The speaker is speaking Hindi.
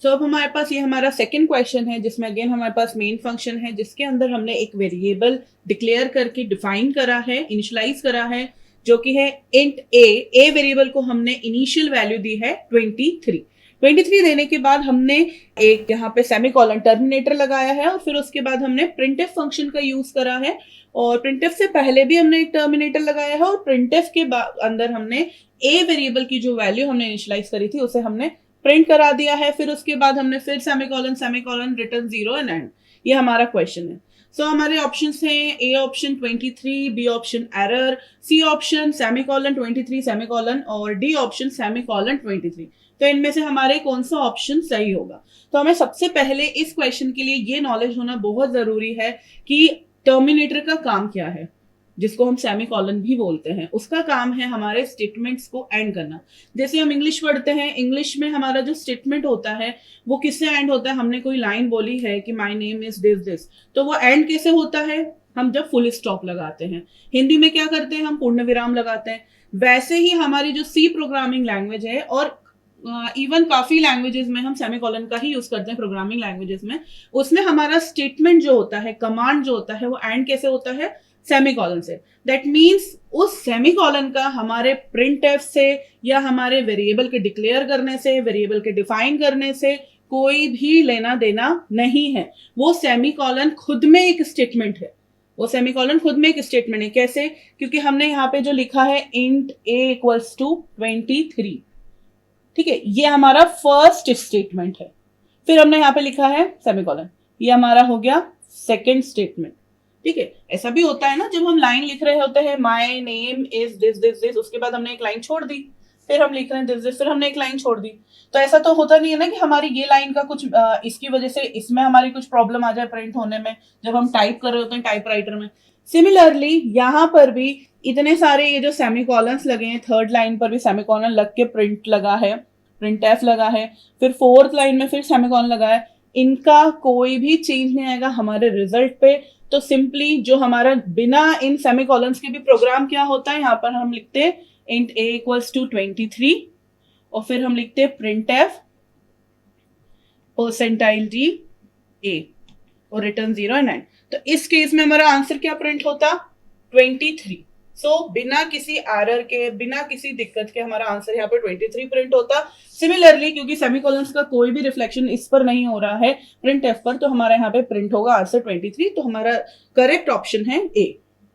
सो अब हमारे पास ये हमारा सेकंड क्वेश्चन है, जिसमें अगेन हमारे पास मेन फंक्शन है, जिसके अंदर हमने एक वेरिएबल डिक्लेयर करके डिफाइन करा है, इनिशियलाइज करा है, जो कि है इंट ए वेरिएबल को हमने इनिशियल वैल्यू दी है 23 देने के बाद हमने एक यहाँ पे सेमीकोलन टर्मिनेटर लगाया है, और फिर उसके बाद हमने प्रिंटफ फंक्शन का यूज करा है, और प्रिंटफ से पहले भी हमने एक टर्मिनेटर लगाया है, और प्रिंटफ के अंदर हमने ए वेरिएबल की जो वैल्यू हमने इनिशियलाइज करी थी उसे हमने प्रिंट करा दिया है। फिर उसके बाद हमने फिर सेमीकोलन रिटर्न 0 एंड एंड। ये हमारा क्वेश्चन है। सो हमारे ऑप्शंस हैं A option 23, B option error, C option semicolon 23 semicolon, और डी ऑप्शन सेमीकोलन 23। तो इनमें से हमारे कौन सा ऑप्शन सही होगा? तो हमें सबसे पहले इस क्वेश्चन के लिए ये नॉलेज होना बहुत जरूरी है कि टर्मिनेटर का काम क्या है, जिसको हम सेमीकोलन भी बोलते हैं। उसका काम है हमारे स्टेटमेंट्स को एंड करना। जैसे हम इंग्लिश पढ़ते हैं, इंग्लिश में हमारा जो स्टेटमेंट होता है वो किससे एंड होता है? हमने कोई लाइन बोली है कि माय नेम इज दिस, तो वो एंड कैसे होता है? हम जब फुल स्टॉप लगाते हैं। हिंदी में क्या करते हैं? हम पूर्ण विराम लगाते हैं। वैसे ही हमारी जो सी प्रोग्रामिंग लैंग्वेज है, और इवन काफी लैंग्वेजेस में हम सेमीकोलन का ही यूज करते हैं, प्रोग्रामिंग लैंग्वेजेस में, उसमें हमारा स्टेटमेंट जो होता है, कमांड जो होता है, वो एंड कैसे होता है? सेमीकोलन से। दैट मीन्स उस सेमीकोलन का हमारे प्रिंट एफ से या हमारे वेरिएबल के डिक्लेयर करने से, वेरिएबल के डिफाइन करने से कोई भी लेना देना नहीं है। वो सेमीकोलन खुद में एक स्टेटमेंट है। वो सेमीकोलन खुद में एक स्टेटमेंट है। कैसे? क्योंकि हमने यहाँ पे जो लिखा है इंट ए इक्वल्स टू 23, ठीक है, ये हमारा फर्स्ट स्टेटमेंट है। फिर हमने यहाँ पे लिखा है सेमीकोलन, ये हमारा हो गया सेकेंड स्टेटमेंट। ठीक है, ऐसा भी होता है ना, जब हम लाइन लिख रहे होते हैं my name is this this this, उसके बाद हमने एक लाइन छोड़ दी, फिर हम लिख रहे हैं दिस दिस, फिर हमने एक लाइन छोड़ दी। तो ऐसा तो होता नहीं है ना कि हमारी ये लाइन का कुछ इसकी वजह से इसमें हमारी कुछ प्रॉब्लम आ जाए प्रिंट होने में, जब हम टाइप कर रहे होते हैं टाइपराइटर में। सिमिलरली यहाँ पर भी इतने सारे ये जो सेमीकोलंस लगे हैं, थर्ड लाइन पर भी सेमीकोलन लग के प्रिंट लगा है, प्रिंट एफ लगा है, फिर फोर्थ लाइन में फिर सेमीकोलन लगा है, इनका कोई भी चेंज नहीं आएगा हमारे रिजल्ट पे। तो सिंपली जो हमारा बिना इन सेमीकोलंस के भी प्रोग्राम क्या होता है, यहाँ पर हम लिखते हैं इंट ए इक्वल्स टू 23, और फिर हम लिखते हैं print F percentile D A और रिटर्न 0 एंड 9। तो इस केस में हमारा आंसर क्या प्रिंट होता? 23। सो बिना किसी एरर के, बिना किसी दिक्कत के हमारा आंसर यहाँ पर 23 प्रिंट होता। सिमिलरली क्योंकि सेमीकोलंस का कोई भी रिफ्लेक्शन इस पर नहीं हो रहा है प्रिंट एफ पर, तो हमारा यहाँ पे प्रिंट होगा आंसर 23। तो हमारा करेक्ट ऑप्शन है ए।